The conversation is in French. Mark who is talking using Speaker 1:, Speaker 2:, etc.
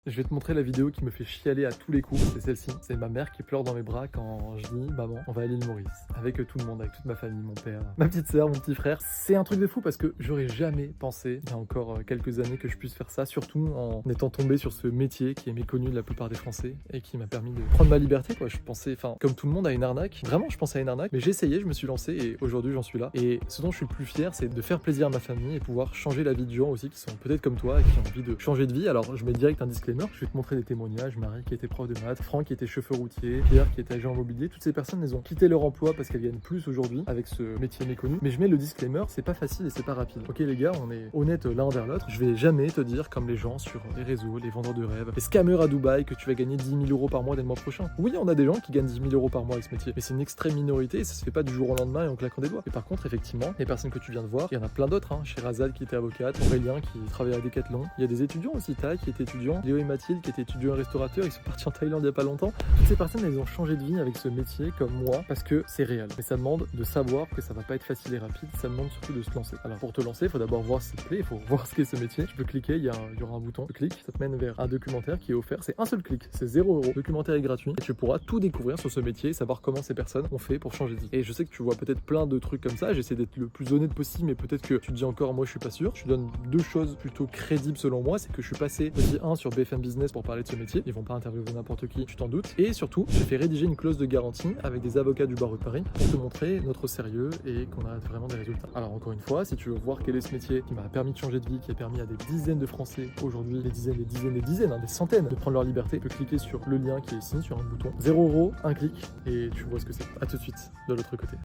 Speaker 1: Je vais te montrer la vidéo qui me fait chialer à tous les coups, c'est celle-ci. C'est ma mère qui pleure dans mes bras quand je dis «Maman, on va à l'île Maurice». Avec tout le monde, avec toute ma famille, mon père, ma petite sœur, mon petit frère. C'est un truc de fou parce que j'aurais jamais pensé, il y a encore quelques années, que je puisse faire ça, surtout en étant tombé sur ce métier qui est méconnu de la plupart des Français et qui m'a permis de prendre ma liberté, quoi. Je pensais, comme tout le monde, à une arnaque. Vraiment, je pensais à une arnaque, mais j'ai essayé, je me suis lancé et aujourd'hui, j'en suis là. Et ce dont je suis le plus fier, c'est de faire plaisir à ma famille et pouvoir changer la vie de gens aussi qui sont peut-être comme toi et qui ont envie de changer de vie. Alors, je mets direct un disclaimer, je vais te montrer des témoignages. Marie qui était prof de maths, Franck qui était chauffeur routier, Pierre qui était agent immobilier. Toutes ces personnes, elles ont quitté leur emploi parce qu'elles gagnent plus aujourd'hui avec ce métier méconnu. Mais je mets le disclaimer, c'est pas facile et c'est pas rapide. Ok les gars, on est honnêtes l'un envers l'autre. Je vais jamais te dire comme les gens sur les réseaux, les vendeurs de rêves, les scammers à Dubaï, que tu vas gagner 10 000 euros par mois dès le mois prochain. Oui, on a des gens qui gagnent 10 000 euros par mois avec ce métier, mais c'est une extrême minorité et ça se fait pas du jour au lendemain et en claquant des doigts. Et par contre, effectivement, les personnes que tu viens de voir, il y en a plein d'autres. Chez Razad qui était avocate, Aurélien qui travaillait à Decathlon. Il y a des étudiants aussi, Tai qui était étudiant, Léo et Mathilde qui étaient étudiants et restaurateurs. Ils sont partis en Thaïlande il y a pas longtemps. Toutes ces personnes, elles ont changé de vie avec ce métier comme moi parce que c'est réel. Mais ça demande de savoir que ça va pas être facile et rapide. Ça demande surtout de se lancer. Alors pour te lancer, il faut d'abord voir ce qui te plaît, il faut voir ce qu'est ce métier. Tu peux cliquer, il y aura un bouton, tu cliques, ça te mène vers un documentaire qui est offert. C'est un seul clic, c'est 0 €. Le documentaire est gratuit et tu pourras tout découvrir sur ce métier, savoir comment ces personnes ont fait pour changer de vie. Et je sais que tu vois peut-être plein de trucs comme ça. J'essaie d'être le plus honnête possible, mais peut-être que tu te dis encore, moi je suis pas sûr. Je te donne deux choses plutôt crédibles selon moi, c'est que je suis passé aussi sur BFM Business pour parler de ce métier. Ils vont pas interviewer n'importe qui, tu t'en doutes. Et surtout, j'ai fait rédiger une clause de garantie avec des avocats du barreau de Paris pour te montrer notre sérieux et qu'on a vraiment des résultats. Alors encore une fois, si tu veux voir quel est ce métier qui m'a permis de changer de vie, qui a permis à des dizaines de Français aujourd'hui, des dizaines, des centaines de prendre leur liberté, tu peux cliquer sur le lien qui est ici, sur un bouton. 0 €, un clic, et tu vois ce que c'est. À tout de suite de l'autre côté.